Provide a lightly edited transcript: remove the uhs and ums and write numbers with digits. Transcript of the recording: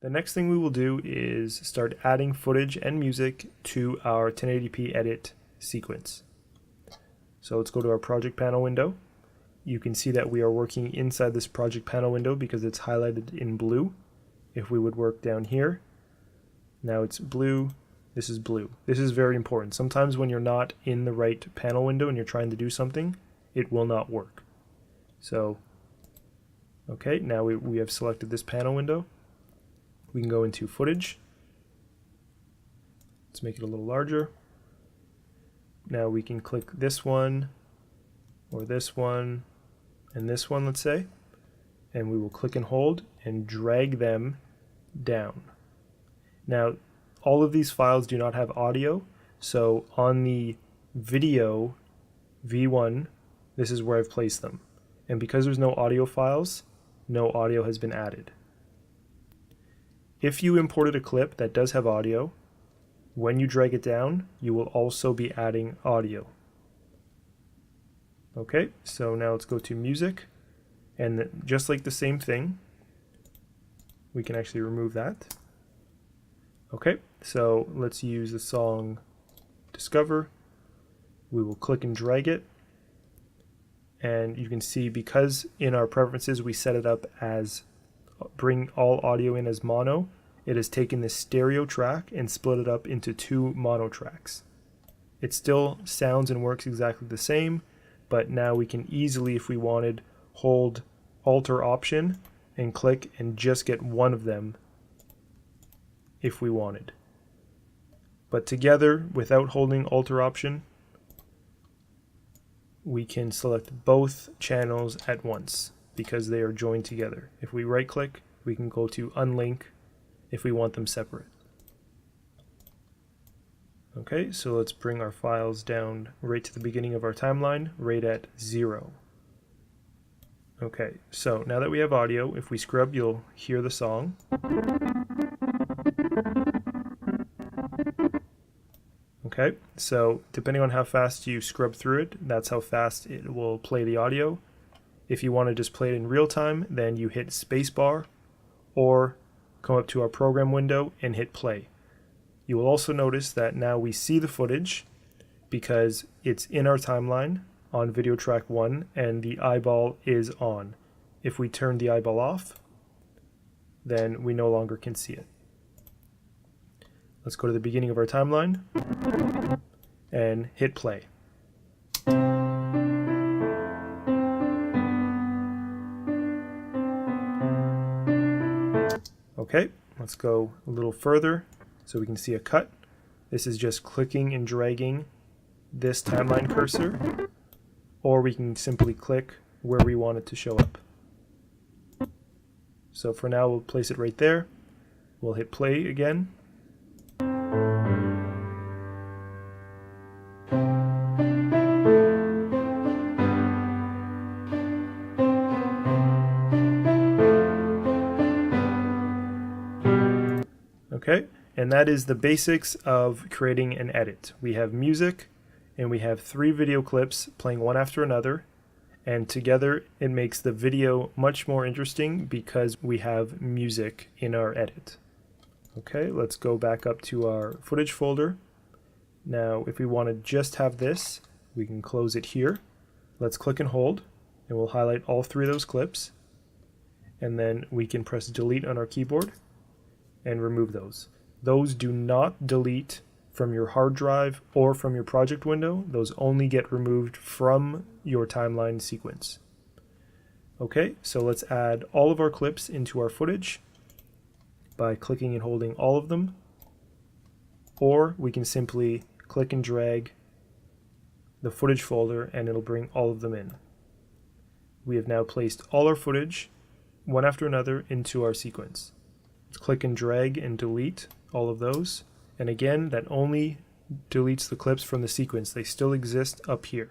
The next thing we will do is start adding footage and music to our 1080p edit sequence. So let's go to our project panel window. You can see that we are working inside this project panel window because it's highlighted in blue. If we would work down here, now it's blue, this is blue. This is very important. Sometimes when you're not in the right panel window and you're trying to do something, it will not work. So, okay, now we have selected this panel window. We can go into footage. Let's make it a little larger. Now we can click this one, or this one, and this one, let's say, and we will click and hold and drag them down. Now, all of these files do not have audio, so on the video V1, this is where I've placed them. And because there's no audio files, no audio has been added. If you imported a clip that does have audio, when you drag it down, you will also be adding audio. Okay, so now let's go to music, and just like the same thing, we can actually remove that. Okay, so let's use the song Discover. We will click and drag it, and you can see because in our preferences we set it up as bring all audio in as mono, it has taken this stereo track and split it up into two mono tracks. It still sounds and works exactly the same, but now we can easily, if we wanted, hold Alt or Option and click and just get one of them if we wanted. But together, without holding Alt or Option, we can select both channels at once because they are joined together. If we right click, we can go to unlink if we want them separate. Okay, so let's bring our files down right to the beginning of our timeline, right at 0. Okay, so now that we have audio, if we scrub, you'll hear the song. Okay, so depending on how fast you scrub through it, that's how fast it will play the audio. If you want to just play it in real time, then you hit spacebar or come up to our program window and hit play. You will also notice that now we see the footage because it's in our timeline on video track 1 and the eyeball is on. If we turn the eyeball off, then we no longer can see it. Let's go to the beginning of our timeline and hit play. Okay, let's go a little further so we can see a cut. This is just clicking and dragging this timeline cursor, or we can simply click where we want it to show up. So for now, we'll place it right there. We'll hit play again. Okay, and that is the basics of creating an edit. We have music, and we have 3 video clips playing one after another, and together it makes the video much more interesting because we have music in our edit. Okay, let's go back up to our footage folder. Now, if we want to just have this, we can close it here. Let's click and hold, and we'll highlight all 3 of those clips, and then we can press delete on our keyboard and remove those. Those do not delete from your hard drive or from your project window. Those only get removed from your timeline sequence. Okay, so let's add all of our clips into our footage by clicking and holding all of them, or we can simply click and drag the footage folder and it'll bring all of them in. We have now placed all our footage one after another into our sequence. Let's click and drag and delete all of those. And again, that only deletes the clips from the sequence. They still exist up here.